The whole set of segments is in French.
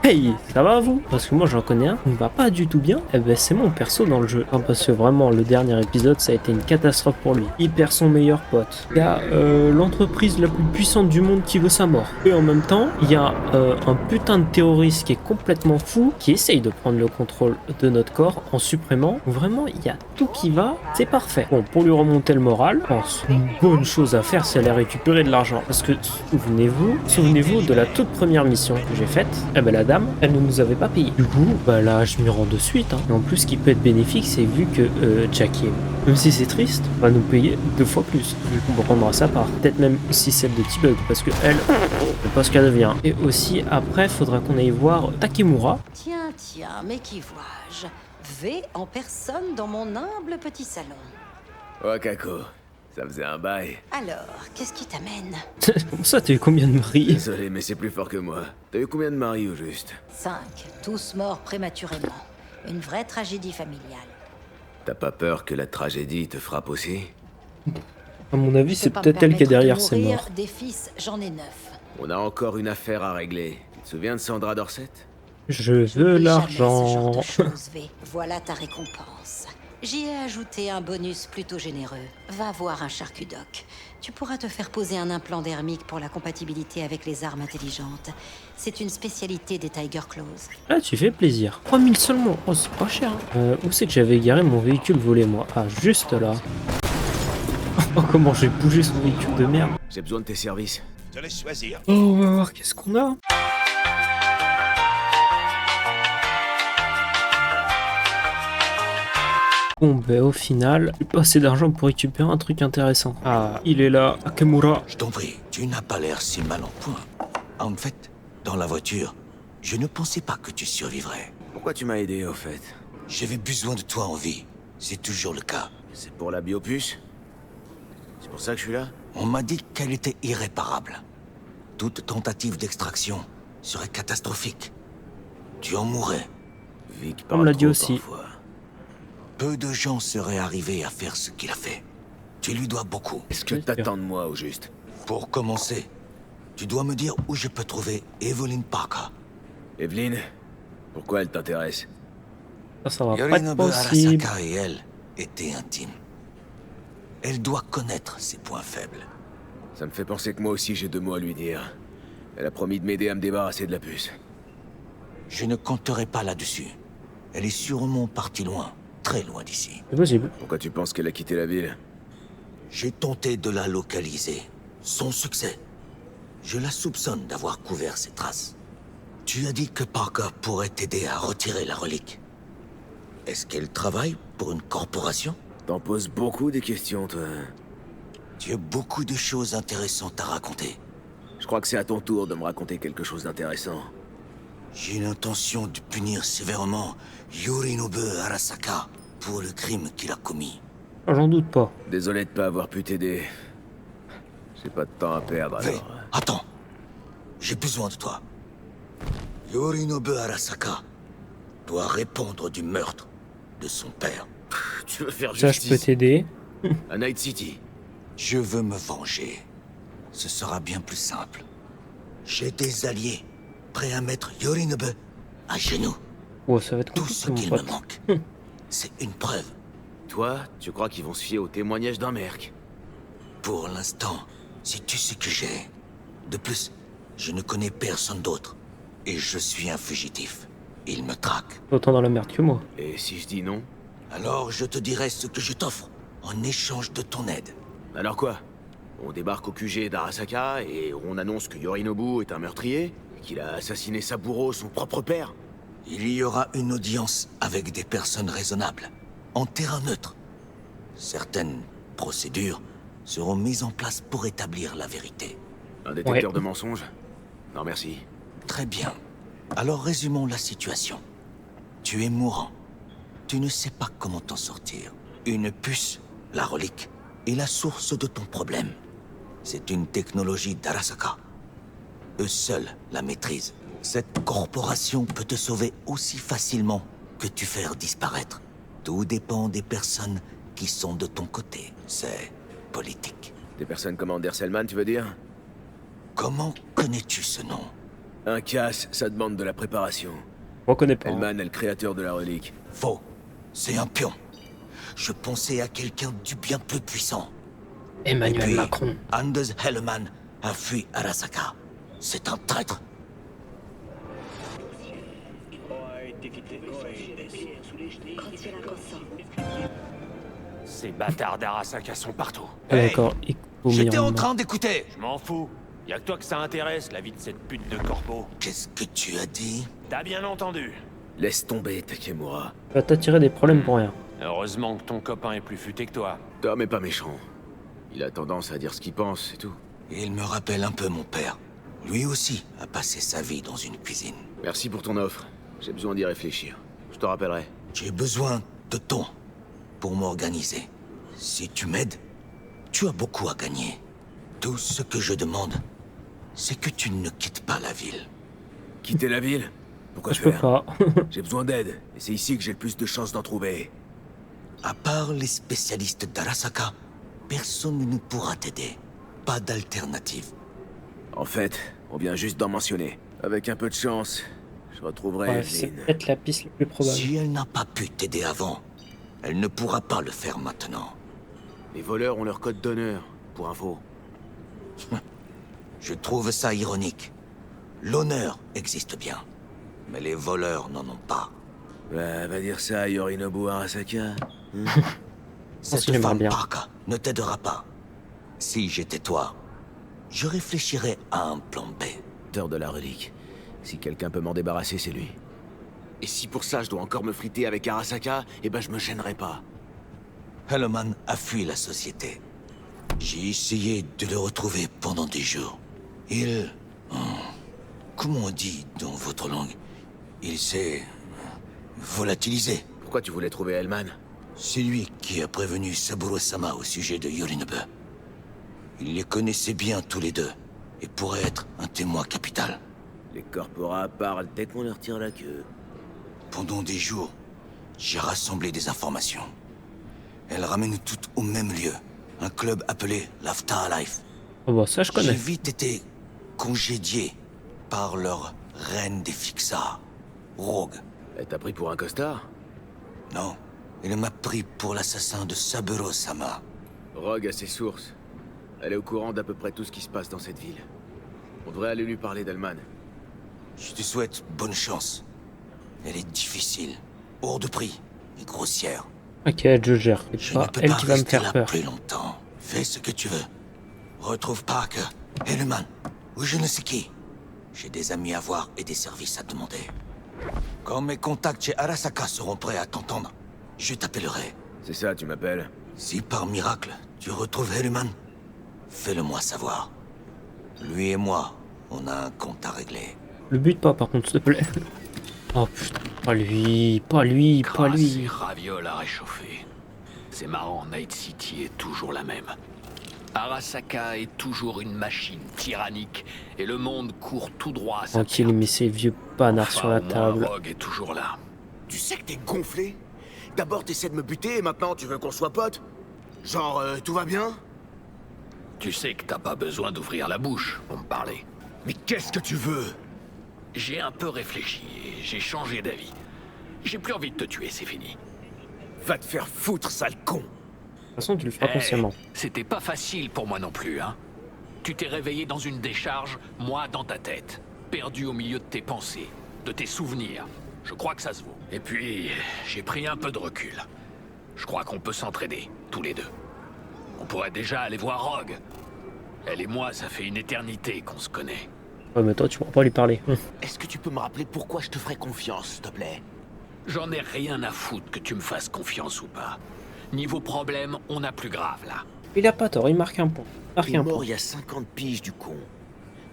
Hey, ça va vous? Parce que moi j'en connais un qui ne va pas du tout bien. Eh ben c'est mon perso dans le jeu. Hein, parce que vraiment le dernier épisode ça a été une catastrophe pour lui. Il perd son meilleur pote. Il y a l'entreprise la plus puissante du monde qui veut sa mort. Et en même temps, il y a un putain de terroriste qui est complètement fou, qui essaye de prendre le contrôle de notre corps en supprimant. Vraiment, il y a tout qui va. C'est parfait. Bon, pour lui remonter le moral, je pense une bonne chose à faire, c'est aller récupérer de l'argent. Parce que souvenez-vous de la toute première mission que j'ai faite. Eh ben la dame, elle ne nous avait pas payé. Du coup, bah là, je m'y rends de suite. Hein. Et en plus, ce qui peut être bénéfique, c'est vu que Jackie, même si c'est triste, va nous payer 2 fois plus. Vu qu'on prendra sa part. Peut-être même aussi celle de T-Bug, parce que elle, je sais pas ce qu'elle devient. Et aussi, après, faudra qu'on aille voir Takemura. Tiens, mais qui vois-je? V en personne dans mon humble petit salon. Oh, Kako, ça faisait un bail. Alors, qu'est-ce qui t'amène? Comment ça, t'as eu combien de maris? Désolé, mais c'est plus fort que moi. T'as eu combien de maris au juste? 5, tous morts prématurément. Une vraie tragédie familiale. T'as pas peur que la tragédie te frappe aussi? À mon avis, Je c'est peux pas peut-être me elle qui est permettre de derrière ces mourir. morts. Des fils, j'en ai 9. On a encore une affaire à régler. Tu te souviens de Sandra Dorset? Je veux N'oublie jamais ce genre l'argent. de choses, V. Voilà ta récompense. J'y ai ajouté un bonus plutôt généreux. Va voir un charcudoc. Tu pourras te faire poser un implant dermique pour la compatibilité avec les armes intelligentes. C'est une spécialité des Tiger Claws. Ah, tu fais plaisir. 3000 seulement. Oh, c'est pas cher. Hein. Où c'est que j'avais garé mon véhicule volé, moi? Ah, juste là. Oh, comment j'ai bougé son véhicule de merde. J'ai besoin de tes services. Je laisse choisir. Oh, on va voir qu'est-ce qu'on a. Bon, ben au final, j'ai pas assez d'argent pour récupérer un truc intéressant. Ah, il est là, Takemura. Je t'en prie, tu n'as pas l'air si mal en point. En fait, dans la voiture, je ne pensais pas que tu survivrais. Pourquoi tu m'as aidé, au fait? J'avais besoin de toi en vie. C'est toujours le cas. C'est pour la biopuce? C'est pour ça que je suis là? On m'a dit qu'elle était irréparable. Toute tentative d'extraction serait catastrophique. Tu en mourrais. Vic On me l'a parle dit trop aussi. parfois. Peu de gens seraient arrivés à faire ce qu'il a fait. Tu lui dois beaucoup. Est-ce que Oui, c'est t'attends de moi, au juste? Pour commencer, tu dois me dire où je peux trouver Evelyn Parker. Evelyn? Pourquoi elle t'intéresse? Ça va pas être Yorinobu possible. Arasaka et elle étaient intimes. Elle doit connaître ses points faibles. Ça me fait penser que moi aussi j'ai 2 mots à lui dire. Elle a promis de m'aider à me débarrasser de la puce. Je ne compterai pas là-dessus. Elle est sûrement partie loin, très loin d'ici. C'est possible. Pourquoi tu penses qu'elle a quitté la ville? J'ai tenté de la localiser, sans succès. Je la soupçonne d'avoir couvert ses traces. Tu as dit que Parker pourrait t'aider à retirer la relique. Est-ce qu'elle travaille pour une corporation? T'en poses beaucoup des questions, toi. Tu as beaucoup de choses intéressantes à raconter. Je crois que c'est à ton tour de me raconter quelque chose d'intéressant. J'ai l'intention de punir sévèrement Yorinobu Arasaka pour le crime qu'il a commis. Ah, j'en doute pas. Désolé de pas avoir pu t'aider. J'ai pas de temps à perdre, V, alors. attends. J'ai besoin de toi. Yorinobu Arasaka doit répondre du meurtre de son père. Tu veux faire Ça, je peux justice t'aider. à Night City? Je veux me venger. Ce sera bien plus simple. J'ai des alliés prêts à mettre Yorinobu à genoux. Oh, ça va être Tout ce compliqué, qu'il mon me pote. manque, c'est une preuve. Toi, tu crois qu'ils vont se fier au témoignage d'un merc? Pour l'instant, c'est tout ce que j'ai. De plus, je ne connais personne d'autre. Et je suis un fugitif. Il me traque. Autant dans la merde que moi. Et si je dis non? Alors je te dirai ce que je t'offre en échange de ton aide. Alors quoi? On débarque au QG d'Arasaka et on annonce que Yorinobu est un meurtrier et qu'il a assassiné Saburo, son propre père? Il y aura une audience avec des personnes raisonnables, en terrain neutre. Certaines procédures seront mises en place pour établir la vérité. Un détecteur Ouais. de mensonges? Non merci. Très bien. Alors résumons la situation. Tu es mourant. Tu ne sais pas comment t'en sortir. Une puce, la relique, est la source de ton problème. C'est une technologie d'Arasaka. Eux seuls la maîtrisent. Cette corporation peut te sauver aussi facilement que tu faire disparaître. Tout dépend des personnes qui sont de ton côté. C'est politique. Des personnes comme Anderselman, tu veux dire? Comment connais-tu ce nom? Un casse, ça demande de la préparation. Je reconnais pas. Hellman est le créateur de la relique. Faux. C'est un pion. Je pensais à quelqu'un du bien plus puissant. Emmanuel Et puis, Macron. Anders Hellman a fui Arasaka. C'est un traître. Ces bâtards d'Arasaka sont partout. Ah, Hey, d'accord. J'étais en train d'écouter. Je m'en fous. Y a que toi que ça intéresse, la vie de cette pute de corpo. Qu'est-ce que tu as dit? T'as bien entendu. Laisse tomber, Takemura. Tu vas t'attirer des problèmes pour rien. Heureusement que ton copain est plus futé que toi. Tom est pas méchant. Il a tendance à dire ce qu'il pense, c'est tout. Il me rappelle un peu mon père. Lui aussi a passé sa vie dans une cuisine. Merci pour ton offre. J'ai besoin d'y réfléchir. Je te rappellerai. J'ai besoin de temps pour m'organiser. Si tu m'aides, tu as beaucoup à gagner. Tout ce que je demande, c'est que tu ne quittes pas la ville. Quitter la ville? Pourquoi Je peux faire? pas. J'ai besoin d'aide, et c'est ici que j'ai le plus de chances d'en trouver. À part les spécialistes d'Arasaka, personne ne pourra t'aider. Pas d'alternative. En fait, on vient juste d'en mentionner. Avec un peu de chance, je retrouverai Ouais, c'est Evelyn. peut-être la piste la plus probable. Si elle n'a pas pu t'aider avant, elle ne pourra pas le faire maintenant. Les voleurs ont leur code d'honneur, pour info. Je trouve ça ironique. L'honneur existe bien, mais les voleurs n'en ont pas. Bah, va dire ça à Yorinobu Arasaka. Cette qu'il aimerait femme bien. Parka ne t'aidera pas. Si j'étais toi, je réfléchirais à un plan B. Auteur de la relique. Si quelqu'un peut m'en débarrasser, c'est lui. Et si pour ça je dois encore me friter avec Arasaka, eh ben je me gênerai pas. Hellman a fui la société. J'ai essayé de le retrouver pendant des jours. Il... comment on dit dans votre langue? Il s'est... volatilisé. Pourquoi tu voulais trouver Hellman? C'est lui qui a prévenu Saburo-sama au sujet de Yorinobu. Il les connaissait bien tous les deux, et pourrait être un témoin capital. Les corporats parlent dès qu'on leur tire la queue. Pendant des jours, j'ai rassemblé des informations. Elles ramènent toutes au même lieu, un club appelé l'Afterlife. Oh bah ça je J'ai connais. vite été congédié par leur reine des Fixars, Rogue. Elle t'a pris pour un costard? Non, elle m'a pris pour l'assassin de Saburo-sama. Rogue a ses sources. Elle est au courant d'à peu près tout ce qui se passe dans cette ville. On devrait aller lui parler d'Hellman. Je te souhaite bonne chance. Elle est difficile, hors de prix et grossière. Ok, je gère. C'est Je pas ne peux elle pas qui va me rester faire là peur. plus longtemps. Fais ce que tu veux. Retrouve Parker, Hellman, ou je ne sais qui. J'ai des amis à voir et des services à demander. Quand mes contacts chez Arasaka seront prêts à t'entendre, je t'appellerai. C'est ça, tu m'appelles? Si par miracle, tu retrouves Hellman, fais-le moi savoir. Lui et moi, on a un compte à régler. Le but pas par contre, s'il te plaît. Oh putain, pas lui, pas lui, pas Grâce lui. et ravioles à réchauffer. C'est marrant, Night City est toujours la même. Arasaka est toujours une machine tyrannique et le monde court tout droit à sa Tranquille, perte. mais ces vieux panards sur la Enfin, au moins, table. Rogue est toujours là. Tu sais que t'es gonflé? D'abord t'essaies de me buter et maintenant tu veux qu'on soit potes? Genre, tout va bien? Tu sais que t'as pas besoin d'ouvrir la bouche pour me parler. Mais qu'est-ce que tu veux? J'ai un peu réfléchi et j'ai changé d'avis. J'ai plus envie de te tuer, c'est fini. Va te faire foutre, sale con! De toute façon, tu le feras Eh, consciemment. c'était pas facile pour moi non plus, hein. Tu t'es réveillé dans une décharge, moi dans ta tête. Perdu au milieu de tes pensées, de tes souvenirs. Je crois que ça se vaut. Et puis, j'ai pris un peu de recul. Je crois qu'on peut s'entraider, tous les deux. On pourrait déjà aller voir Rogue. Elle et moi, ça fait une éternité qu'on se connaît. Ouais, mais toi, tu pourras pas lui parler. Est-ce que tu peux me rappeler pourquoi je te ferais confiance, s'il te plaît? J'en ai rien à foutre que tu me fasses confiance ou pas. Niveau problème, on a plus grave là. Il a pas tort, il marque un point. Marque T'es un mort point. il y a 50 piges, du con.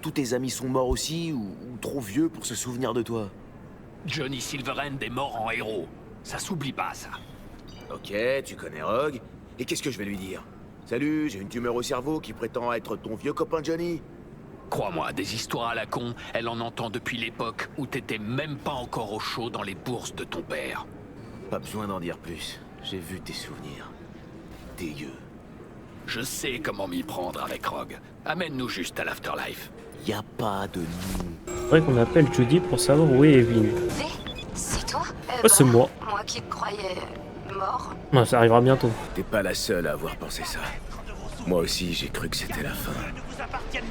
Tous tes amis sont morts aussi ou trop vieux pour se souvenir de toi? Johnny Silverhand est mort en héros. Ça s'oublie pas, ça. Ok, tu connais Rogue. Et qu'est-ce que je vais lui dire? Salut, j'ai une tumeur au cerveau qui prétend être ton vieux copain Johnny. Crois-moi, des histoires à la con, elle en entend depuis l'époque où t'étais même pas encore au chaud dans les bourses de ton père. Pas besoin d'en dire plus. J'ai vu tes souvenirs. Dégueu. Je sais comment m'y prendre avec Rogue. Amène-nous juste à l'Afterlife. Y a pas de nous. Faudrait qu'on appelle Judy pour savoir où est Evelyn. V, c'est toi? Oh, c'est moi. Moi qui te croyais mort. Ouais, ça arrivera bientôt. T'es pas la seule à avoir pensé ça. Moi aussi, j'ai cru que c'était la fin.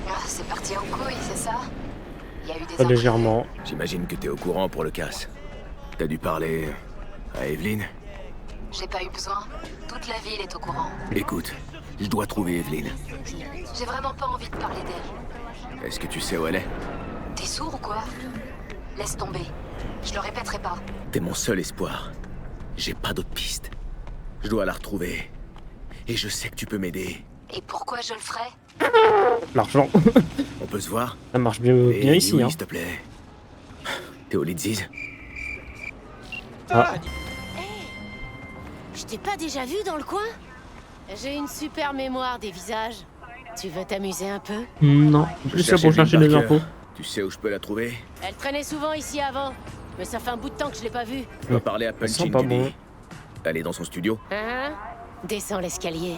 Ah, c'est parti en couille, c'est ça? Il y a eu des Pas légèrement. J'imagine que t'es au courant pour le casse. T'as dû parler à Evelyn? J'ai pas eu besoin. Toute la ville est au courant. Écoute, je dois trouver Evelyn. J'ai vraiment pas envie de parler d'elle. Est-ce que tu sais où elle est? T'es sourd ou quoi? Laisse tomber. Je le répéterai pas. T'es mon seul espoir. J'ai pas d'autre piste. Je dois la retrouver. Et je sais que tu peux m'aider. Et pourquoi je le ferais? L'argent. On peut se voir? Ça marche bien, Et bien ici, oui, hein. s'il te plaît. T'es au Lidziz? Ah, Je t'ai pas déjà vu dans le coin? J'ai une super mémoire des visages. Tu veux t'amuser un peu? non. En plus, c'est pour chercher des infos. Tu sais où je peux la trouver? Elle traînait souvent ici avant, mais ça fait un bout de temps que je l'ai pas vue. Je dois parler à Ça sent Punchin pas Judy. bon. Elle est dans son studio? Hein? Descends l'escalier.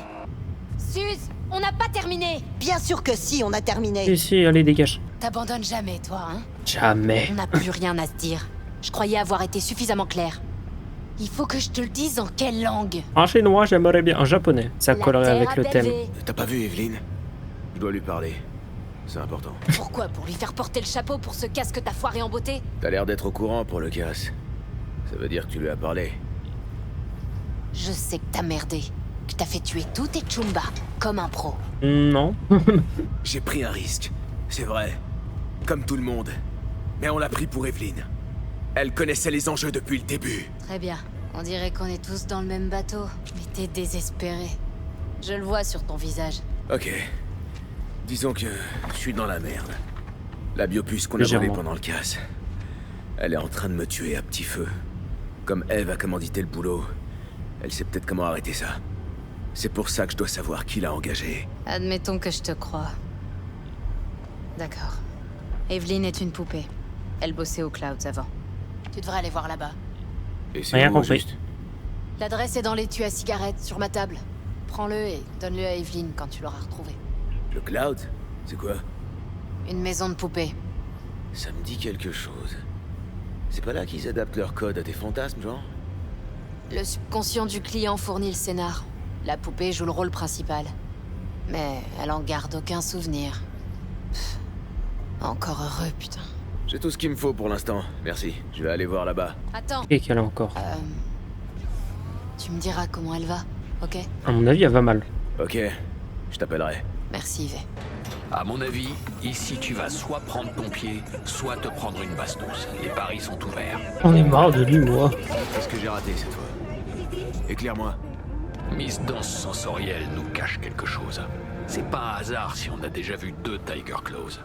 Suze, on n'a pas terminé. Bien sûr que si, on a terminé. Ici, allez, dégage. T'abandonnes jamais, toi, hein? Jamais. On n'a plus rien à se dire. Je croyais avoir été suffisamment clair. Il faut que je te le dise en quelle langue? En chinois, j'aimerais bien. En japonais, ça La collerait terre avec a le thème. bavé. T'as pas vu Evelyn? Je dois lui parler. C'est important. Pourquoi? Pour lui faire porter le chapeau pour ce casque que t'as foiré en beauté? T'as l'air d'être au courant pour le casse. Ça veut dire que tu lui as parlé. Je sais que t'as merdé. Que t'as fait tuer tous tes Chumba, comme un pro. Non. J'ai pris un risque, c'est vrai. Comme tout le monde. Mais on l'a pris pour Evelyn. Elle connaissait les enjeux depuis le début. Très bien. On dirait qu'on est tous dans le même bateau. Mais t'es désespéré. Je le vois sur ton visage. Ok. Disons que je suis dans la merde. La biopuce qu'on a volée Légèrement. pendant le casse. Elle est en train de me tuer à petit feu. Comme Eve a commandité le boulot, elle sait peut-être comment arrêter ça. C'est pour ça que je dois savoir qui l'a engagé. Admettons que je te crois. D'accord. Evelyn est une poupée. Elle bossait au Clouds avant. Tu devrais aller voir là-bas. Et c'est Rien où, compris. juste? L'adresse est dans l'étui à cigarettes, sur ma table. Prends-le et donne-le à Evelyn quand tu l'auras retrouvé. Le Cloud? C'est quoi? Une maison de poupées. Ça me dit quelque chose. C'est pas là qu'ils adaptent leur code à tes fantasmes, genre? Le subconscient du client fournit le scénar. La poupée joue le rôle principal. Mais elle en garde aucun souvenir. Pff, encore heureux, putain. J'ai tout ce qu'il me faut pour l'instant, merci. Je vais aller voir là-bas. Attends, Et qu'elle a encore. tu me diras comment elle va, ok? À mon avis, elle va mal. Ok, je t'appellerai. Merci, Yves. À mon avis, ici tu vas soit prendre ton pied, soit te prendre une bastos. Les paris sont ouverts. On est marre de lui, moi. Qu'est-ce que j'ai raté cette fois? Éclaire-moi. Miss Danse Sensorielle nous cache quelque chose. C'est pas un hasard si on a déjà vu 2 Tiger Claws.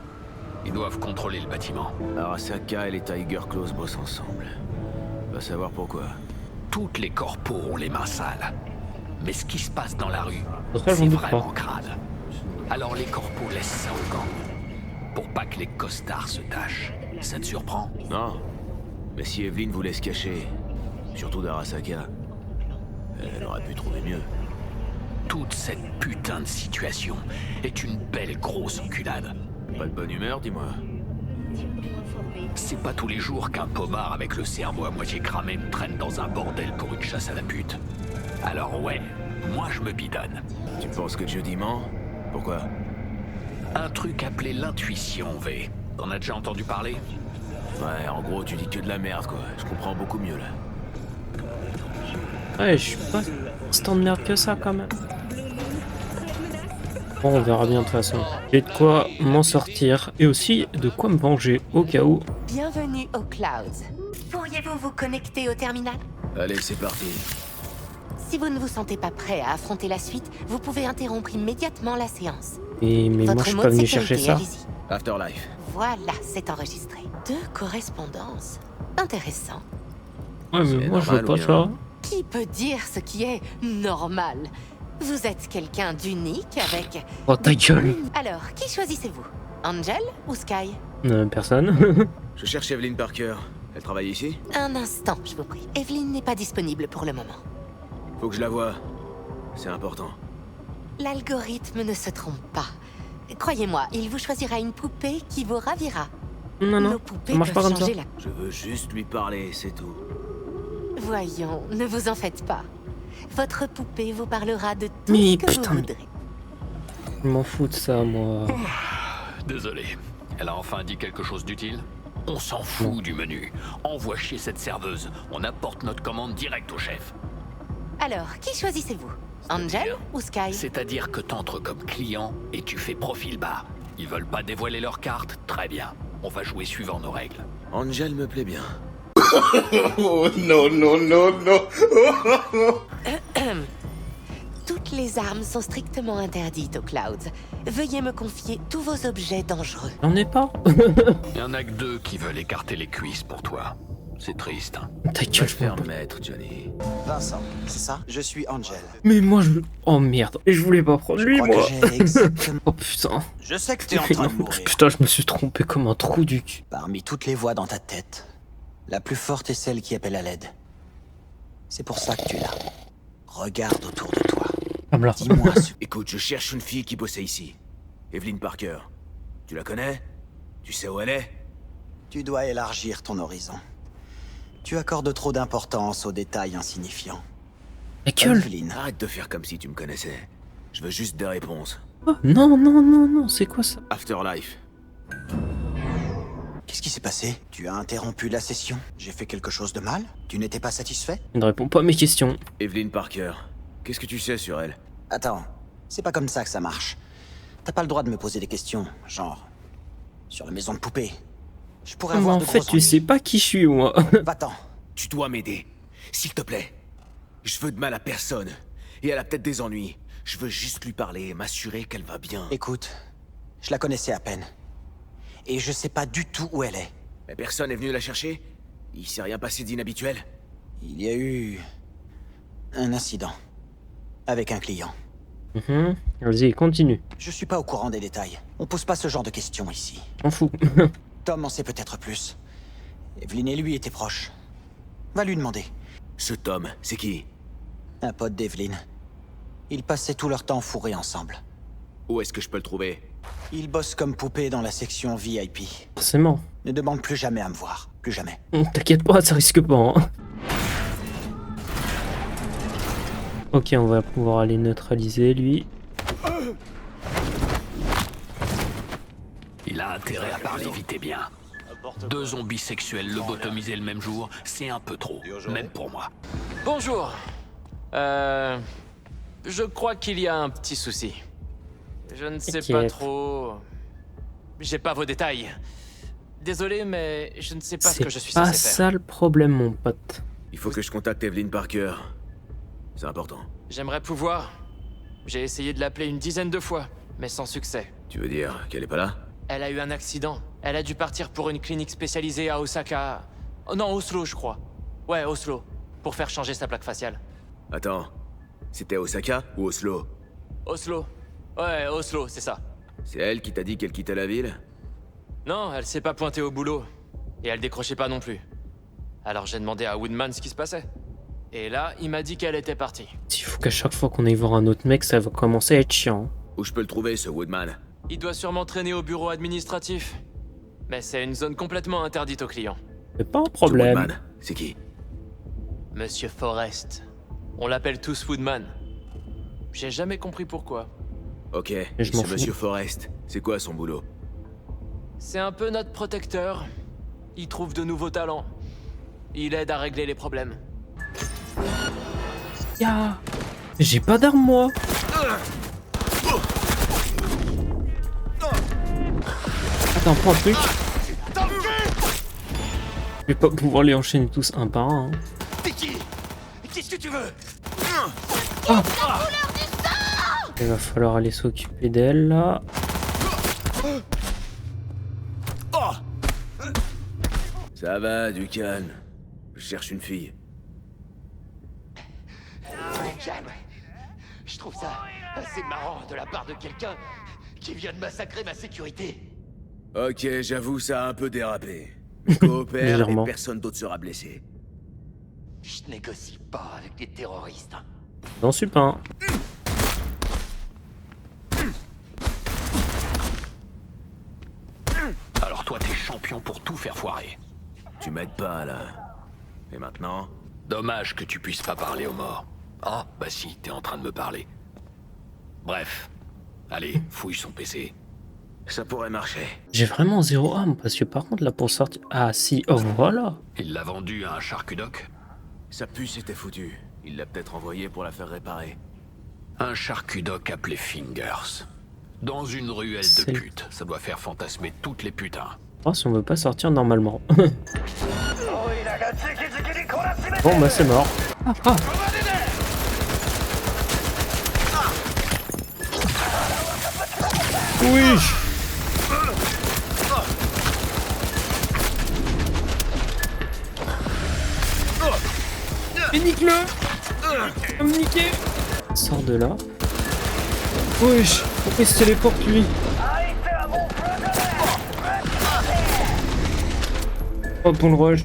Ils doivent contrôler le bâtiment. Arasaka et les Tiger Claws bossent ensemble. Va savoir pourquoi. Toutes les corpos ont les mains sales. Mais ce qui se passe dans la rue, Pour ça, j'en c'est doute vraiment pas. crade. Alors les corpos laissent ça au camp. Pour pas que les costards se tâchent. Ça te surprend? Non. Mais si Evelyn voulait se cacher, surtout d'Arasaka, elle aurait pu trouver mieux. Toute cette putain de situation est une belle grosse enculade. Pas de bonne humeur, dis-moi. C'est pas tous les jours qu'un pommard avec le cerveau à moitié cramé me traîne dans un bordel pour une chasse à la pute. Alors ouais, moi je me bidonne. Tu penses que Judy ment? Pourquoi? Un truc appelé l'intuition, V. T'en as déjà entendu parler? Ouais, en gros, tu dis que de la merde, quoi. Je comprends beaucoup mieux, là. Ouais, je suis pas si tant de merde que ça, quand même. Bon, on verra bien de toute façon. J'ai de quoi m'en sortir. Et aussi de quoi me venger, au cas où. Bienvenue au Clouds. Pourriez-vous vous connecter au terminal? Allez, c'est parti. Si vous ne vous sentez pas prêt à affronter la suite, vous pouvez interrompre immédiatement la séance. Mais moi, Votre je suis mot pas de venu sécurité, chercher ça. allez-y. Afterlife. Voilà, c'est enregistré. 2 correspondances. Intéressant. Ouais, mais C'est moi, je veux normal, pas ou ça. Qui peut dire ce qui est normal? Vous êtes quelqu'un d'unique avec... Oh, ta gueule. Alors, qui choisissez-vous? Angel ou Sky? Personne. Je cherche Evelyn Parker. Elle travaille ici? Un instant, je vous prie. Evelyn n'est pas disponible pour le moment. Faut que je la voie. C'est important. L'algorithme ne se trompe pas. Croyez-moi, il vous choisira une poupée qui vous ravira. Non, non, Nos poupées ça marche pas peuvent comme ça. changer la... Je veux juste lui parler, c'est tout. Voyons, ne vous en faites pas. Votre poupée vous parlera de tout Mais ce que putain, vous mais- voudrez. Je m'en fous de ça, moi. Désolé. Elle a enfin dit quelque chose d'utile? On s'en fout du menu. Envoie chier cette serveuse. On apporte notre commande direct au chef. Alors, qui choisissez-vous? Angel ou Sky? C'est-à-dire que t'entres comme client et tu fais profil bas. Ils veulent pas dévoiler leurs cartes? Très bien. On va jouer suivant nos règles. Angel me plaît bien. Toutes les armes sont strictement interdites aux Clouds. Veuillez me confier tous vos objets dangereux. J'en ai pas. Y en a que 2 qui veulent écarter les cuisses pour toi. C'est triste. Hein. Ta Tu vas gueule, te faire mettre, Johnny. Vincent, c'est ça? Je suis Angel. Mais moi, je... Oh merde. Et je voulais pas prendre lui, crois moi. que j'ai exactement... Oh putain. Je sais que t'es en train de mourir. Putain, je me suis trompé comme un trou du cul. Parmi toutes les voix dans ta tête, la plus forte est celle qui appelle à l'aide. C'est pour ça que tu es là. Regarde autour de toi. Comme là. Dis-moi ce... Écoute, je cherche une fille qui bossait ici. Evelyn Parker. Tu la connais? Tu sais où elle est? Tu dois élargir ton horizon. Tu accordes trop d'importance aux détails insignifiants. La gueule. Evelyn, Arrête de faire comme si tu me connaissais. Je veux juste des réponses. Oh, non, non, non, non, c'est quoi ça? Afterlife. qu'est-ce qui s'est passé? Tu as interrompu la session? J'ai fait quelque chose de mal? Tu n'étais pas satisfait? Il ne répond pas à mes questions. Evelyn Parker. Qu'est-ce que tu sais sur elle? Attends, c'est pas comme ça que ça marche. T'as pas le droit de me poser des questions, genre... sur la maison de poupée. Je pourrais Mais avoir en de fait, gros tu sais pas qui je suis, moi. Va-t'en. Tu dois m'aider. S'il te plaît. Je veux de mal à personne. Et elle a peut-être des ennuis. Je veux juste lui parler et m'assurer qu'elle va bien. Écoute, je la connaissais à peine. Et je sais pas du tout où elle est. Mais personne est venu la chercher? Il s'est rien passé d'inhabituel? Il y a eu... un incident. Avec un client. Vas-y, continue. Je suis pas au courant des détails. On pose pas ce genre de questions ici. M'en fous. Tom en sait peut-être plus. Evelyn et lui étaient proches. Va lui demander. Ce Tom, c'est qui? Un pote d'Evelyn. Ils passaient tout leur temps fourrés ensemble. Où est-ce que je peux le trouver? Ils bossent comme poupées dans la section VIP. Forcément. Ne demande plus jamais à me voir. Plus jamais. T'inquiète pas, ça risque pas. Hein. Ok, on va pouvoir aller neutraliser lui. Il a intérêt à parler vite et bien. 2 zombies sexuels lobotomisés le même jour, c'est un peu trop, même pour moi. Bonjour. Je crois qu'il y a un petit souci. Je ne sais pas T'inquiète. trop... J'ai pas vos détails. Désolé, mais je ne sais pas ce C'est que je suis pas censé faire. ça le problème, mon pote. Il faut que je contacte Evelyn Parker. C'est important. J'aimerais pouvoir. J'ai essayé de l'appeler une dizaine de fois, mais sans succès. Tu veux dire qu'elle est pas là? Elle a eu un accident. Elle a dû partir pour une clinique spécialisée à Osaka. Oh non, Oslo, je crois. Ouais, Oslo. Pour faire changer sa plaque faciale. Attends. C'était Osaka ou Oslo? Oslo. Ouais, Oslo, c'est ça. C'est elle qui t'a dit qu'elle quittait la ville? Non, elle s'est pas pointée au boulot. Et elle décrochait pas non plus. Alors j'ai demandé à Woodman ce qui se passait. Et là, il m'a dit qu'elle était partie. Il faut qu'à chaque fois qu'on aille voir un autre mec, ça va commencer à être chiant. Où je peux le trouver, ce Woodman? Il doit sûrement traîner au bureau administratif. Mais c'est une zone complètement interdite aux clients. C'est pas un Ce problème. Woodman, c'est qui? Monsieur Forrest. On l'appelle tous Woodman. J'ai jamais compris pourquoi. Ok, je ce m'en fous. monsieur Forrest, c'est quoi son boulot? C'est un peu notre protecteur. Il trouve de nouveaux talents. Il aide à régler les problèmes. Ya. J'ai pas d'arme, moi. Attends, prends un truc. Je vais pas pouvoir les enchaîner tous un par un. Hein. T'es qui? Qu'est-ce que tu veux? Il va falloir aller s'occuper d'elle, là. Ça va, du calme. Je cherche une fille. Calme. Je trouve ça assez marrant de la part de quelqu'un qui vient de massacrer ma sécurité. Ok, j'avoue, ça a un peu dérapé. Je coopère et Légèrement. personne d'autre sera blessé. Je négocie pas avec des terroristes. J'en suis pas un. Alors toi t'es champion pour tout faire foirer. Tu m'aides pas, là. Et maintenant? Dommage que tu puisses pas parler aux morts. Ah, bah si, t'es en train de me parler. Bref. Allez, fouille son PC. Ça pourrait marcher. J'ai vraiment zéro âme, parce que par contre, là, pour sortir... Ah, si, oh, voilà. Il l'a vendu à un charcudoc? Sa puce était foutue. Il l'a peut-être envoyée pour la faire réparer. Un charcudoc appelé Fingers. Dans une ruelle de putes. Ça doit faire fantasmer toutes les putains. Oh, si on veut pas sortir normalement. Bon, bah, c'est mort. Ah, ah. Oui. Et nique-le. Va me niquer. Sors de là. Wesh. Pourquoi il se téléporte lui? Oh, pour le rush.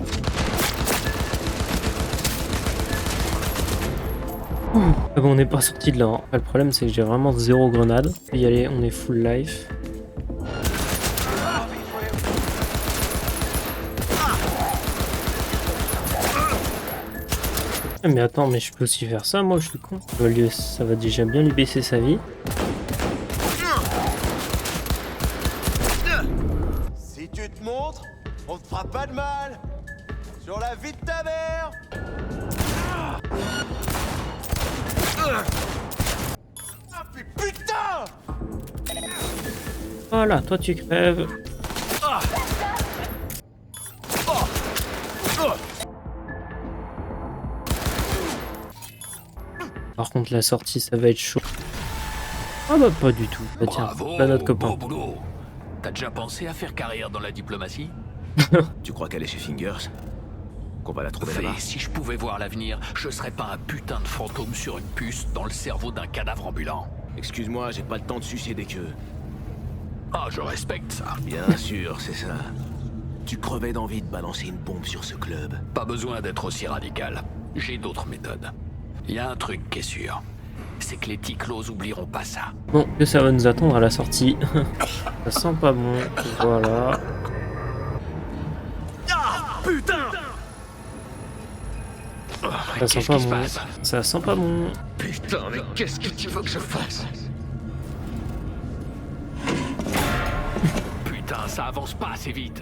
Ah bon, on n'est pas sorti de là. Hein. Le problème, c'est que j'ai vraiment zéro grenade. On peut y aller, on est full life. Ah, mais attends, mais je peux aussi faire ça, moi je suis con. Ça va déjà bien lui baisser sa vie. Si tu te montres, on te fera pas de mal. Sur la vie de ta mère. Ah putain! Voilà, toi tu crèves. Par contre, la sortie, ça va être chaud. Ah bah pas du tout. Bah tiens, Bravo, là notre copain. beau boulot. T'as déjà pensé à faire carrière dans la diplomatie? Tu crois qu'elle est chez Fingers? Qu'on va la trouver là-bas? Si je pouvais voir l'avenir, je serais pas un putain de fantôme sur une puce dans le cerveau d'un cadavre ambulant. Excuse-moi, j'ai pas le temps de sucer des queues. Ah, je respecte ça. Bien sûr, c'est ça. Tu crevais d'envie de balancer une bombe sur ce club. Pas besoin d'être aussi radical. J'ai d'autres méthodes. Il y a un truc qui est sûr. C'est que les Ticlos oublieront pas ça. Bon, que ça va nous attendre à la sortie. Ça sent pas bon. Voilà. Ah, putain! Oh, Ça sent pas bon. Ça sent pas bon. Putain, mais qu'est-ce que tu veux que je fasse? Putain, ça avance pas assez vite.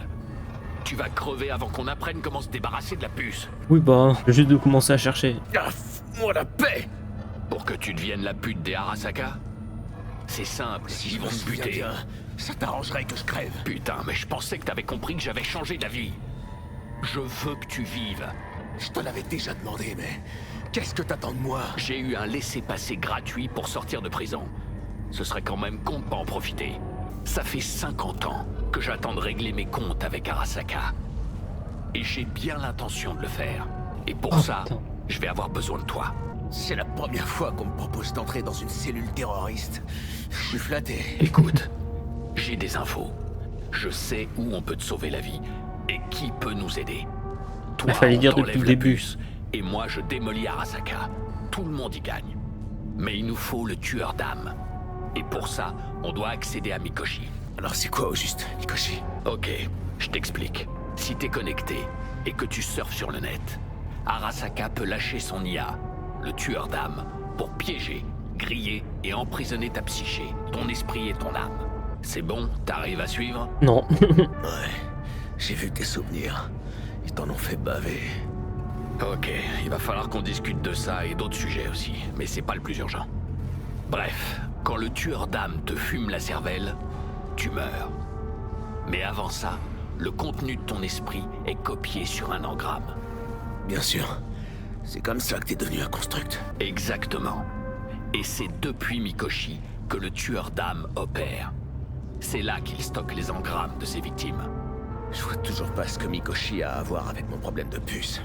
Tu vas crever avant qu'on apprenne comment se débarrasser de la puce. Oui bah, juste de commencer à chercher. Ah, fous-moi la paix! Pour que tu deviennes la pute des Arasaka? C'est simple, ils vont te buter. Bien, ça t'arrangerait que je crève. Putain, mais je pensais que t'avais compris que j'avais changé d'avis. Je veux que tu vives. Je te l'avais déjà demandé, mais qu'est-ce que t'attends de moi? J'ai eu un laissez-passer gratuit pour sortir de prison. Ce serait quand même con de pas en profiter. Ça fait 50 ans que j'attends de régler mes comptes avec Arasaka. Et j'ai bien l'intention de le faire. Et pour ça, putain. je vais avoir besoin de toi. C'est la première fois qu'on me propose d'entrer dans une cellule terroriste. Je suis flatté. Écoute, j'ai des infos. Je sais où on peut te sauver la vie et qui peut nous aider. Toi, Il fallait on dire t'enlève depuis le la début. puce, et moi, je démolis Arasaka. Tout le monde y gagne. Mais il nous faut le tueur d'âme. Et pour ça, on doit accéder à Mikoshi. Alors c'est quoi au juste, Mikoshi? Ok, je t'explique. Si t'es connecté et que tu surfes sur le net, Arasaka peut lâcher son IA, le tueur d'âme, pour piéger, griller et emprisonner ta psyché, ton esprit et ton âme. C'est bon? T'arrives à suivre? Non. Ouais, j'ai vu tes souvenirs. Ils t'en ont fait baver. Ok, il va falloir qu'on discute de ça et d'autres sujets aussi, mais c'est pas le plus urgent. Bref, quand le tueur d'âme te fume la cervelle, tu meurs. Mais avant ça, le contenu de ton esprit est copié sur un engramme. Bien sûr. C'est comme ça que t'es devenu un construct. Exactement. Et c'est depuis Mikoshi que le tueur d'âme opère. C'est là qu'il stocke les engrammes de ses victimes. Je vois toujours pas ce que Mikoshi a à voir avec mon problème de puce.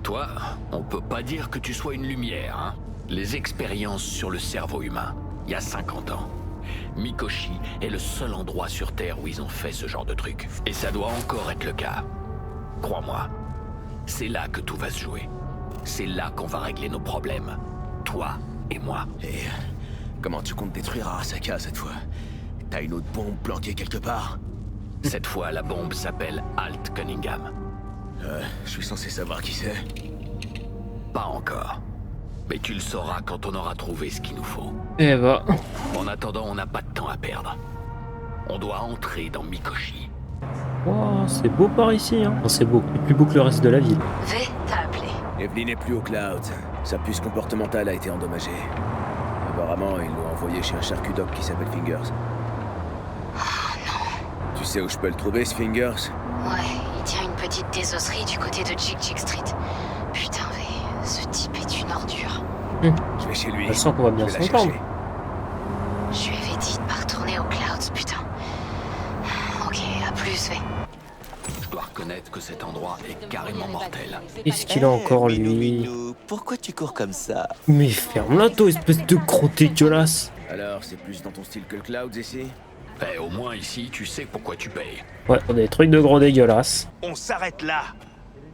Toi, on peut pas dire que tu sois une lumière, hein? Les expériences sur le cerveau humain, il y a 50 ans. Mikoshi est le seul endroit sur Terre où ils ont fait ce genre de truc. Et ça doit encore être le cas. Crois-moi, c'est là que tout va se jouer. C'est là qu'on va régler nos problèmes. Toi et moi. Et comment tu comptes détruire Arasaka cette fois? T'as une autre bombe planquée quelque part? Cette fois, la bombe s'appelle Alt Cunningham. Je suis censé savoir qui c'est. Pas encore. Mais tu le sauras quand on aura trouvé ce qu'il nous faut. Eh bah. En attendant, on n'a pas de temps à perdre. On doit entrer dans Mikoshi. Wow, c'est beau par ici, hein. Enfin, c'est beau. C'est plus beau que le reste de la ville. V t'a appelé. Evelyn n'est plus au Cloud. Sa puce comportementale a été endommagée. Apparemment, ils l'ont envoyé chez un charcudoc qui s'appelle Fingers. Oh non. Tu sais où je peux le trouver, ce Fingers? Ouais, il tient une petite désosserie du côté de Chick Street. Putain, V, ce type est une ordure. Je vais chez lui. Je sens qu'on va bien Je vais la s'entendre. chercher. Je lui avais dit de pas retourner au Clouds, putain. Ok, à plus, V. Je dois reconnaître que cet endroit est carrément mortel. Qu'est-ce qu'il a encore, Minou, lui? Minou, pourquoi tu cours comme ça? Mais ferme-la, toi, espèce de gros dégueulasse. Alors, c'est plus dans ton style que le Cloud ici? Eh, au moins ici, tu sais pourquoi tu payes. Ouais, on a des trucs de gros dégueulasses. On s'arrête là.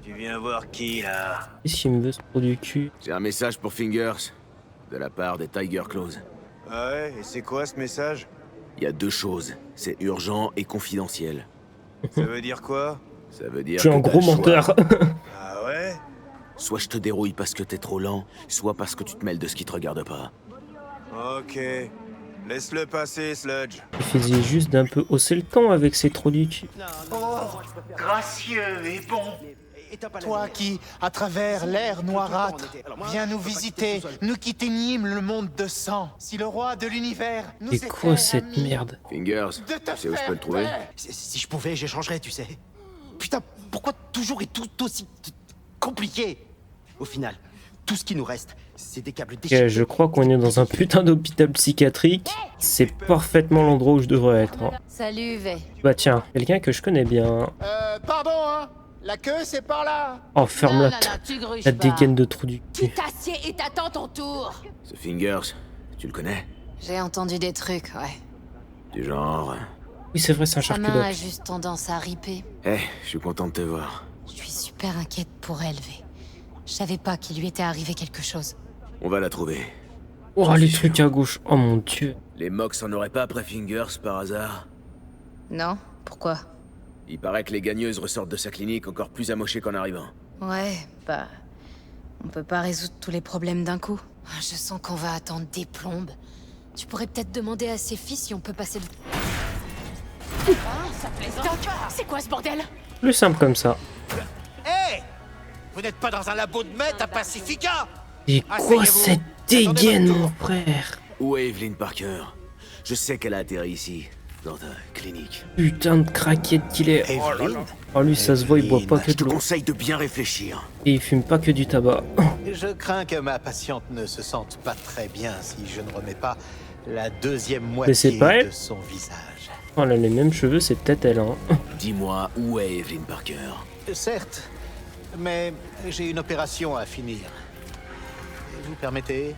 Tu viens voir qui, là? Qu'est-ce qu'il me veut, ce trou du cul? J'ai un message pour Fingers, de la part des Tiger Claws. Ah ouais, et c'est quoi ce message? Il y a deux choses, c'est urgent et confidentiel. Ça veut dire quoi? Ça veut dire Je suis que un t'as gros le choix. menteur. Ah ouais? Soit je te dérouille parce que t'es trop lent, soit parce que tu te mêles de ce qui te regarde pas. Ok. Laisse-le passer, Sludge. Il faisait juste d'un peu hausser le temps avec ses trous du cul. Gracieux et bon. Toi qui, à travers l'air noirâtre, viens nous visiter, nous qui teignîmes le monde de sang. Si le roi de l'univers nous Et quoi cette merde? Fingers, tu sais où je peux le trouver? Si je pouvais, j'échangerais, tu sais. Putain, pourquoi toujours est tout aussi compliqué? Au final, tout ce qui nous reste, c'est des câbles Ok, déchirés. je crois qu'on est dans un putain d'hôpital psychiatrique. C'est parfaitement l'endroit où je devrais être. Hein. Salut, V. Bah tiens, quelqu'un que je connais bien. Pardon, hein. La queue, c'est par là. Oh, ferme-la, tu gruges la pas. dégaine de trou du Tu cul. t'assieds et t'attends ton tour. Ce Fingers, tu le connais? J'ai entendu des trucs, ouais. Du genre... Oui, c'est vrai, c'est un Sa main a charcudoc. juste tendance à riper. Eh, je suis content de te voir. Je suis super inquiète pour elle, V. Je savais pas qu'il lui était arrivé quelque chose. On va la trouver. Oh, J'en les suis trucs à gauche. Oh mon dieu. Les Mox en auraient pas après Fingers, par hasard? Non? Pourquoi? Il paraît que les gagneuses ressortent de sa clinique encore plus amochées qu'en arrivant. Ouais, bah... On peut pas résoudre tous les problèmes d'un coup. Je sens qu'on va attendre des plombes. Tu pourrais peut-être demander à ses filles si on peut passer le... C'est quoi ce bordel? Plus simple comme ça. Hé! Vous n'êtes pas dans un labo de maître à Pacifica? Et quoi Asseyez-vous. cette Attendez dégaine, votre mon tour. frère? Où est Evelyn Parker? Je sais qu'elle a atterri ici, dans ta clinique. Putain de craquette qu'il est. Oh là là. Oh lui, ça se voit, il boit pas que Je te de l'eau. conseille de bien réfléchir. Et il fume pas que du tabac. Je crains que ma patiente ne se sente pas très bien si je ne remets pas la deuxième Mais c'est moitié pas elle de son visage. Oh, elle a les mêmes cheveux, c'est peut-être elle, hein. Dis-moi, où est Evelyn Parker? Certes, mais j'ai une opération à finir. Vous permettez?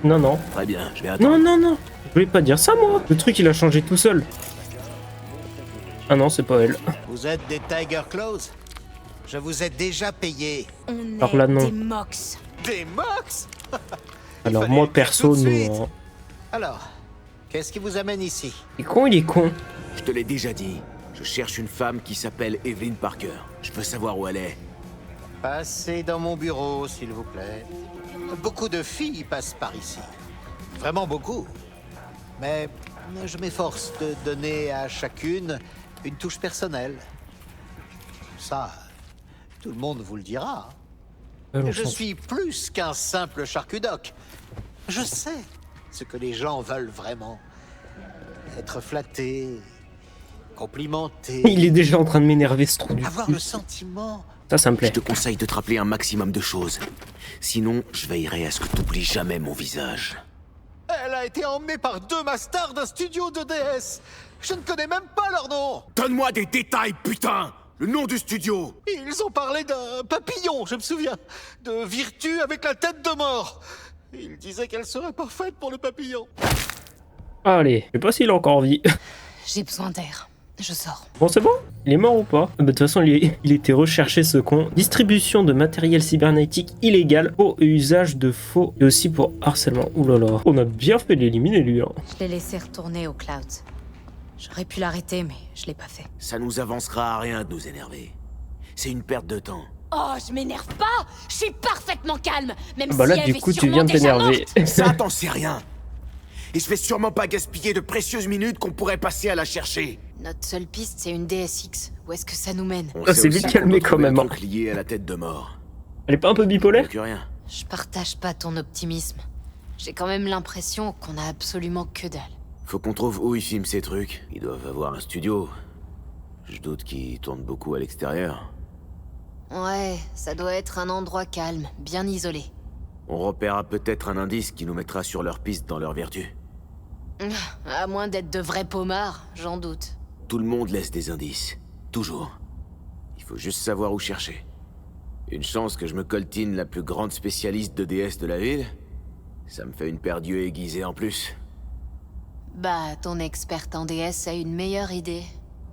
Non, non. Très bien, je vais attendre. Non, non, non. Je voulais pas dire ça, moi. Le truc, il a changé tout seul. Ah non, c'est pas elle. Vous êtes des Tiger Claws? Je vous ai déjà payé. On Alors là, non. des Mox. Des Mox? Alors fallait moi, le faire perso, tout de suite. non. hein. Alors, qu'est-ce qui vous amène ici? Il est con, il est con. Je te l'ai déjà dit. Je cherche une femme qui s'appelle Evelyn Parker. Je veux savoir où elle est. Passez dans mon bureau, s'il vous plaît. Beaucoup de filles passent par ici. Vraiment beaucoup. Mais je m'efforce de donner à chacune une touche personnelle. Ça, tout le monde vous le dira. On Je s'en suis plus qu'un simple charcudoc. Je sais ce que les gens veulent vraiment. Être flattés, complimentés. Il est déjà en train de m'énerver, ce trou du Avoir cul. le sentiment. Ça me plaît. Je te conseille de te rappeler un maximum de choses. Sinon, je veillerai à ce que tu n'oublies jamais mon visage. Elle a été emmenée par deux masters d'un studio de DS. Je ne connais même pas leur nom. Donne-moi des détails, putain! Le nom du studio! Ils ont parlé d'un papillon, je me souviens. De Virtu avec la tête de mort. Ils disaient qu'elle serait parfaite pour le papillon. Allez, je sais pas s'il a encore vie. J'ai besoin d'air. Je sors. Bon, c'est bon? Il est mort ou pas? Bah, de toute façon, il était recherché, ce con. Distribution de matériel cybernétique illégal pour usage de faux et aussi pour harcèlement. Ouh là là. On a bien fait de l'éliminer, lui. Hein. Je l'ai laissé retourner au Clouds. J'aurais pu l'arrêter, mais je l'ai pas fait. Ça nous avancera à rien de nous énerver. C'est une perte de temps. Oh, je m'énerve pas. Je suis parfaitement calme, même Bah là, si du Eve est coup, tu sûrement viens de déjà t'énerver. morte. Ça, t'en sais rien. Et je vais sûrement pas gaspiller de précieuses minutes qu'on pourrait passer à la chercher. Notre seule piste, c'est une DSX. Où est-ce que ça nous mène? On Ah, sait c'est aussi vite qu'on calmé doit quand trouver même, un hein. truc lié à la tête de mort. Elle est pas un peu bipolaire? Que rien. Je partage pas ton optimisme. J'ai quand même l'impression qu'on a absolument que dalle. Faut qu'on trouve où ils filment ces trucs. Ils doivent avoir un studio. Je doute qu'ils tournent beaucoup à l'extérieur. Ouais, ça doit être un endroit calme, bien isolé. On repérera peut-être un indice qui nous mettra sur leur piste dans leur vertu. À moins d'être de vrais pommards, j'en doute. Tout le monde laisse des indices. Toujours. Il faut juste savoir où chercher. Une chance que je me coltine la plus grande spécialiste de DS de la ville. Ça me fait une paire d'yeux aiguisés en plus. Bah, ton experte en DS a une meilleure idée.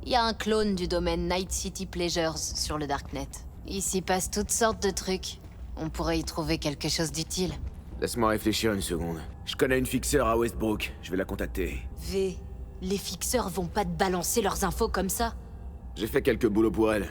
Il y a un clone du domaine Night City Pleasures sur le Darknet. Il s'y passe toutes sortes de trucs. On pourrait y trouver quelque chose d'utile. Laisse-moi réfléchir une seconde. Je connais une fixeur à Westbrook. Je vais la contacter. V, les fixeurs vont pas te balancer leurs infos comme ça. J'ai fait quelques boulots pour elle.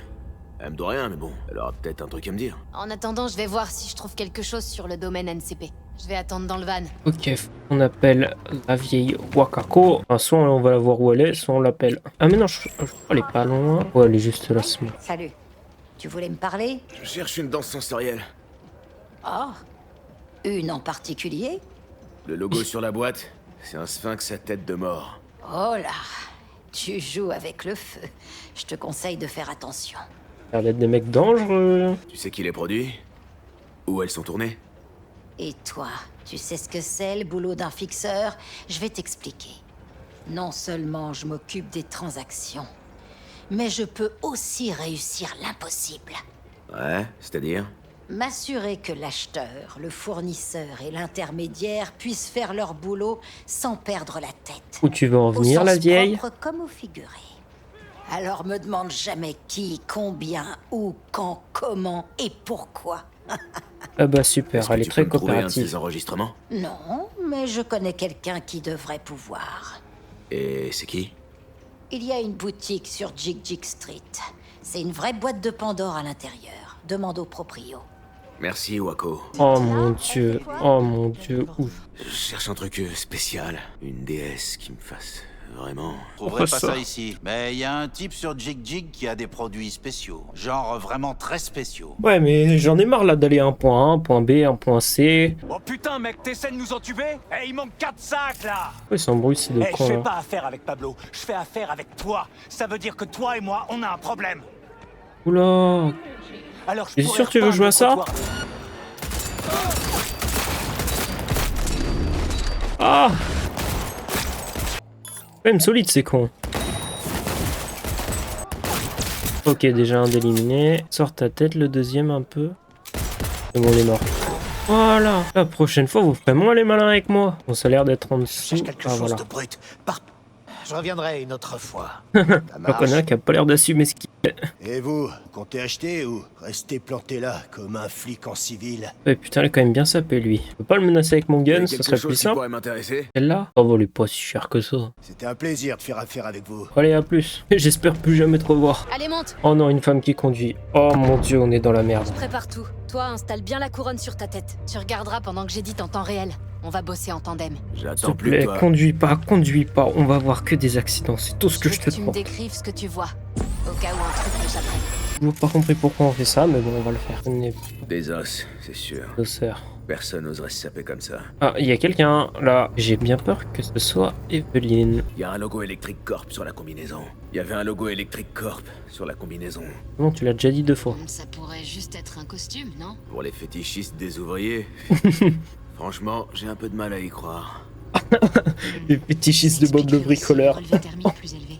Elle me doit rien, mais bon, elle aura peut-être un truc à me dire. En attendant, je vais voir si je trouve quelque chose sur le domaine NCP. Je vais attendre dans le van. Ok, on appelle la vieille Wakako. Enfin, soit on va la voir où elle est, soit on l'appelle. Ah mais non, je crois qu'elle est pas loin. Ouais, elle est juste là. C'est bon. Salut. Tu voulais me parler? Je cherche une danse sensorielle. Oh. Une en particulier? Le logo sur la boîte, c'est un sphinx à tête de mort. Oh là. Tu joues avec le feu. Je te conseille de faire attention. Ça a l'air d'être des mecs dangereux. Tu sais qui les produit? Où elles sont tournées? Et toi, tu sais ce que c'est le boulot d'un fixeur? Je vais t'expliquer. Non seulement je m'occupe des transactions, mais je peux aussi réussir l'impossible. Ouais, c'est-à-dire? M'assurer que l'acheteur, le fournisseur et l'intermédiaire puissent faire leur boulot sans perdre la tête. Où tu veux en venir, Au la sens vieille? propre comme au figuré. Alors me demande jamais qui, combien, où, quand, comment et pourquoi. Ah bah super, elle est très Trouver un de coopérative. ces enregistrements? Non, mais je connais quelqu'un qui devrait pouvoir. Et c'est qui? Il y a une boutique sur Jig Jig Street. C'est une vraie boîte de Pandore à l'intérieur. Demande au proprio. Merci, Wako. Oh mon dieu, ouf. Je cherche un truc spécial. Une déesse qui me fasse vraiment... Je trouverai pas ça ici. Mais il y a un type sur Jig Jig qui a des produits spéciaux. Genre vraiment très spéciaux. Ouais, mais j'en ai marre là d'aller à un point A, un point B, un point C. Oh putain, mec, t'essaies de nous entuber? Eh, il manque 4 sacs là! Ouais, ils s'embrouillent, c'est de Eh, je con. fais Hein. pas affaire avec Pablo, je fais affaire avec toi. Ça veut dire que toi et moi, on a un problème. Oula. Alors, je T'es pourrais sûr que tu veux repeindre jouer à le ça? trottoir. Ah! Quand même solide, c'est con. Ok, déjà un d'éliminé. Sors ta tête, le deuxième un peu. C'est bon, il est mort. Voilà. La prochaine fois, vous ferez moins les malins avec moi. Bon, ça a l'air d'être en dessous. Quelque Ah, chose voilà. de brut. Je reviendrai une autre fois. Le connard qui a pas l'air d'assumer ce qu'il fait. Et vous, comptez acheter ou rester planté là, comme un flic en civil? Ouais, putain, il est quand même bien sapé, lui. Je peux pas le menacer avec mon gun, ce serait plus simple. pourrait m'intéresser? Celle-là? Ça vaut pas si cher que ça. C'était un plaisir de faire affaire avec vous. Allez, à plus. J'espère plus jamais te revoir. Allez, monte! Oh non, une femme qui conduit. Oh mon dieu, on est dans la merde. Je prépare tout. Toi, installe bien la couronne sur ta tête. Tu regarderas pendant que j'édite en temps réel. On va bosser en tandem. S'il te J'attends plus plaît, que toi. conduis pas. On va voir que des accidents. C'est tout ce que je te Tu me demande. décrives ce que tu vois. Au cas où un truc m'échapperait. J'ai toujours pas compris pourquoi on fait ça, mais bon, on va le faire. On est Des os, c'est sûr. dosseur. Personne n'oserait se saper comme ça. Ah, il y a quelqu'un là. J'ai bien peur que ce soit Evelyn. Il y a un logo Electric Corp sur la combinaison. Il y avait un logo Electric Corp sur la combinaison. Non, tu l'as déjà dit 2 fois. Ça pourrait juste être un costume, non? Pour les fétichistes des ouvriers. Franchement, j'ai un peu de mal à y croire. Les fétichistes de Bob le bricoleur. Relevé thermique plus élevé.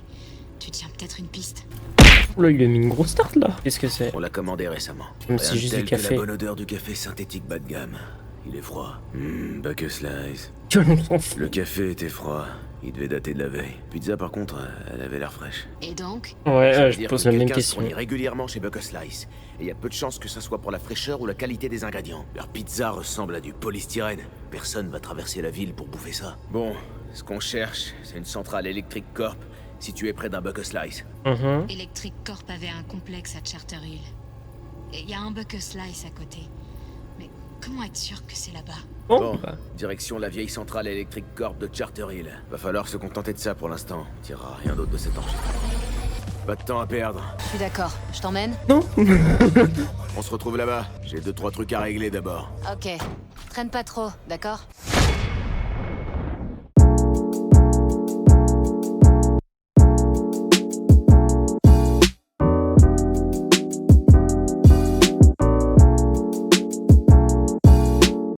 Tu tiens peut-être une piste. Là, il a mis une grosse tarte là. Qu'est-ce que c'est? On l'a commandé récemment. Comme Rien si juste tel du que café. la bonne odeur du café synthétique bas de gamme. Il est froid. Bacchus Slice. On s'en fout. Le café était froid. Il devait dater de la veille. Pizza, par contre, elle avait l'air fraîche. Et donc? Ouais, Ça veut je dire pose que la même quelqu'un se question. fournit régulièrement chez Bacchus Slice. Et il y a peu de chances que ça soit pour la fraîcheur ou la qualité des ingrédients. Leur pizza ressemble à du polystyrène. Personne va traverser la ville pour bouffer ça. Bon, ce qu'on cherche, c'est une centrale électrique Corp situé près d'un Buck Slice. Electric Corp avait un complexe à Charter Hill. Et il y a un Buck Slice à côté. Mais comment être sûr que c'est là-bas? Bon, direction la vieille centrale Electric Corp de Charter Hill. Va falloir se contenter de ça pour l'instant. On tirera rien d'autre de cet enregistrement. Pas de temps à perdre. Je suis d'accord. Je t'emmène? Non. On se retrouve là-bas. J'ai 2-3 trucs à régler d'abord. Ok. Traîne pas trop, d'accord?